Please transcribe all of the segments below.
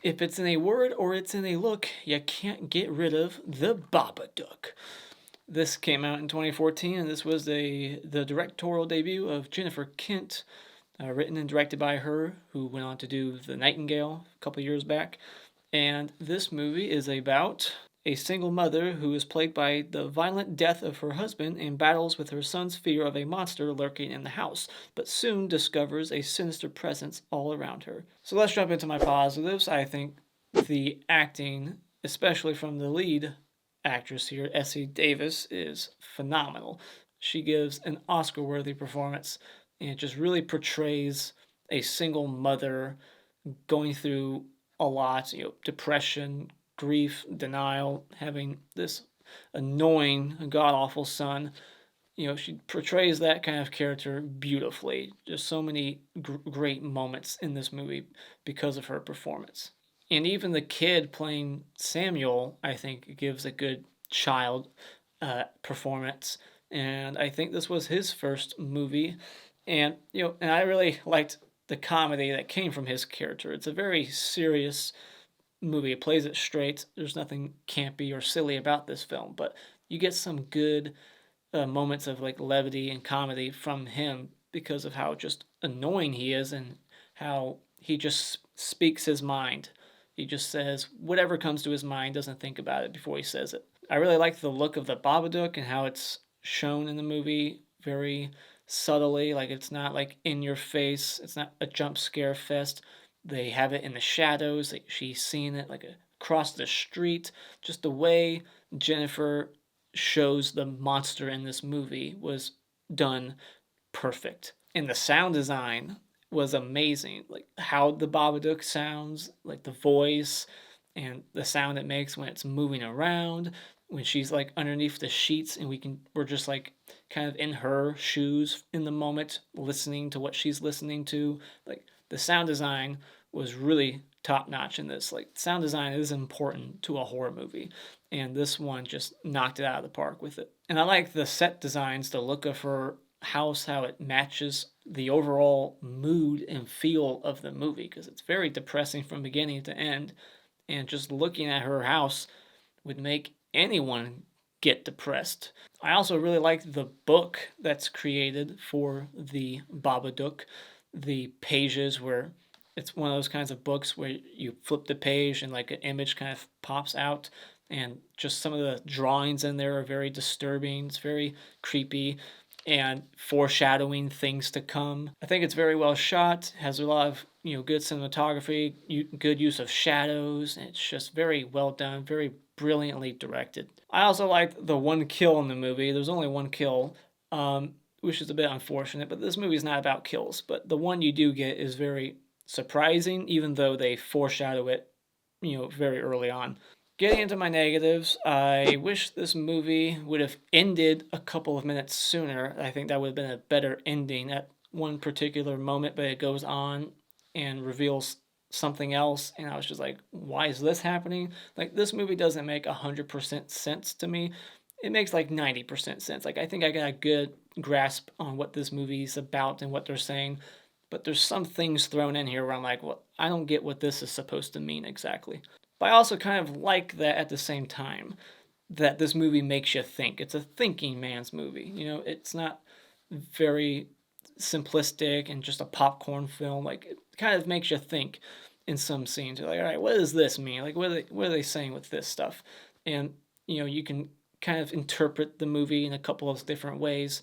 If it's in a word or it's in a look, you can't get rid of the Babadook. This came out in 2014, and this was the directorial debut of Jennifer Kent, written and directed by her, who went on to do The Nightingale a couple years back. And this movie is about a single mother who is plagued by the violent death of her husband and battles with her son's fear of a monster lurking in the house, but soon discovers a sinister presence all around her. So let's jump into my positives. I think the acting, especially from the lead actress here, Essie Davis, is phenomenal. She gives an Oscar worthy performance and it just really portrays a single mother going through a lot, depression, grief, denial, having this annoying, god awful son. She portrays that kind of character beautifully. Just so many great moments in this movie because of her performance. And even the kid playing Samuel, I think, gives a good child performance. And I think this was his first movie. And, and I really liked the comedy that came from his character. It's a very serious movie. It plays it straight. There's nothing campy or silly about this film, but you get some good moments of like levity and comedy from him because of how just annoying he is and how he just speaks his mind. He just says whatever comes to his mind, doesn't think about it before he says it. I really like the look of the Babadook and how it's shown in the movie very subtly. Like it's not like in your face. It's not a jump scare fest. They have it in the shadows. She's seeing it like across the street. Just the way Jennifer shows the monster in this movie was done perfect. And the sound design was amazing. Like how the Babadook sounds, like the voice and the sound it makes when it's moving around, when she's like underneath the sheets and we're just like kind of in her shoes in the moment, listening to what she's listening to. Like the sound design was really top notch in this. Like sound design is important to a horror movie, and this one just knocked it out of the park with it. And I like the set designs, the look of her house, how it matches the overall mood and feel of the movie because it's very depressing from beginning to end. And just looking at her house would make anyone get depressed. I also really like the book that's created for the Babadook. The pages where it's one of those kinds of books where you flip the page and like an image kind of pops out, and just some of the drawings in there are very disturbing. It's very creepy and foreshadowing things to come. I think it's very well shot, has a lot of good cinematography, good use of shadows, and it's just very well done, very brilliantly directed. I also liked the one kill in the movie. There's only one kill, which is a bit unfortunate, but this movie is not about kills. But the one you do get is very surprising, even though they foreshadow it, very early on. Getting into my negatives, I wish this movie would have ended a couple of minutes sooner. I think that would have been a better ending at one particular moment, but it goes on and reveals something else, and I was just like, why is this happening? Like, this movie doesn't make 100% sense to me. It makes like 90% sense. Like, I think I got a good grasp on what this movie is about and what they're saying, but there's some things thrown in here where I'm like, well, I don't get what this is supposed to mean exactly. But I also kind of like that at the same time, that this movie makes you think. It's a thinking man's movie. It's not very simplistic and just a popcorn film. Like, it kind of makes you think in some scenes. You're like, all right, what does this mean? Like, what are they saying with this stuff? And, you can kind of interpret the movie in a couple of different ways.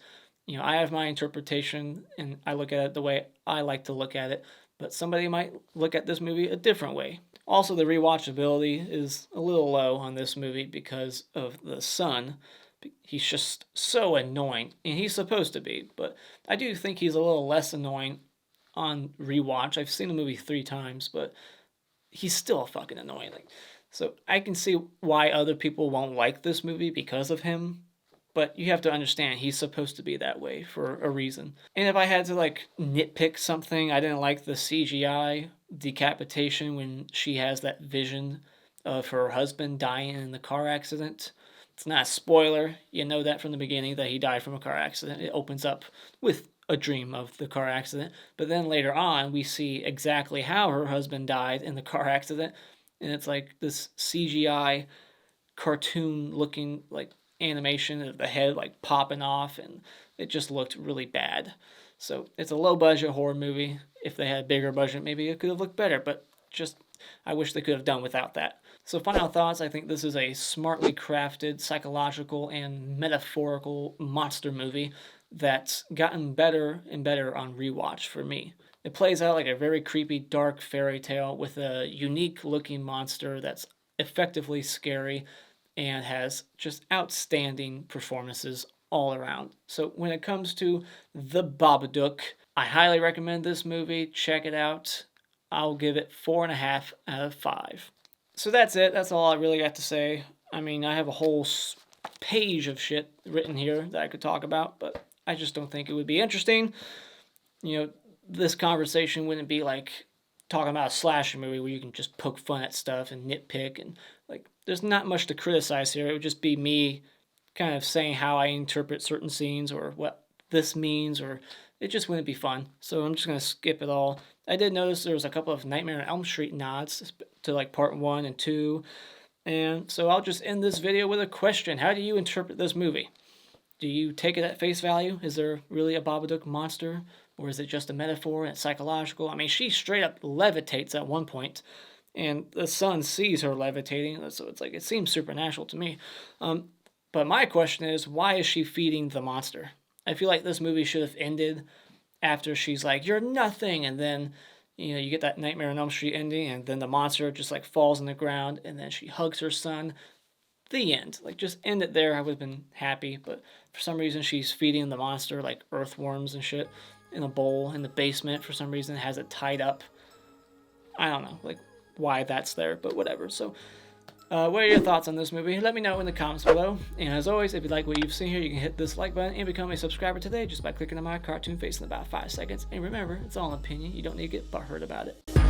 I have my interpretation and I look at it the way I like to look at it, but somebody might look at this movie a different way. Also, the rewatchability is a little low on this movie because of the son. He's just so annoying, and he's supposed to be, but I do think he's a little less annoying on rewatch. I've seen the movie 3 times, but he's still fucking annoying. So I can see why other people won't like this movie because of him, but you have to understand he's supposed to be that way for a reason. And if I had to like nitpick something, I didn't like the CGI decapitation when she has that vision of her husband dying in the car accident. It's not a spoiler. You know that from the beginning that he died from a car accident. It opens up with a dream of the car accident. But then later on, we see exactly how her husband died in the car accident. and it's like this CGI cartoon looking like animation of the head like popping off, and it just looked really bad. So it's a low budget horror movie. If they had a bigger budget, maybe it could have looked better, but just I wish they could have done without that. So final thoughts, I think this is a smartly crafted psychological and metaphorical monster movie that's gotten better and better on rewatch for me. It plays out like a very creepy, dark fairy tale with a unique looking monster that's effectively scary and has just outstanding performances all around. So when it comes to The Babadook, I highly recommend this movie. Check it out. I'll give it 4.5 out of 5. So that's it. That's all I really got to say. I mean, I have a whole page of shit written here that I could talk about, but I just don't think it would be interesting. You know, this conversation wouldn't be like talking about a slasher movie where you can just poke fun at stuff and nitpick, and like there's not much to criticize here. It would just be me kind of saying how I interpret certain scenes or what this means, or it just wouldn't be fun. So I'm just going to skip it all. I did notice there was a couple of Nightmare on Elm Street nods to like part 1 and 2. And so I'll just end this video with a question. How do you interpret this movie? Do you take it at face value? Is there really a Babadook monster? Or is it just a metaphor and it's psychological? I mean, she straight up levitates at one point, and the son sees her levitating, so it's like, it seems supernatural to me. But my question is, why is she feeding the monster? I feel like this movie should have ended after she's like, you're nothing, and then, you know, you get that Nightmare on Elm Street ending, and then the monster just like falls on the ground, and then she hugs her son. The end. Like, just end it there. I would have been happy, but for some reason she's feeding the monster like earthworms and shit in a bowl in the basement. For some reason has it tied up. I don't know, like, why that's there, but whatever. So what are your thoughts on this movie? Let me know in the comments below. And as always, if you like what you've seen here, you can hit this like button and become a subscriber today just by clicking on my cartoon face in about 5 seconds. And remember, it's all an opinion. You don't need to get butthurt about it.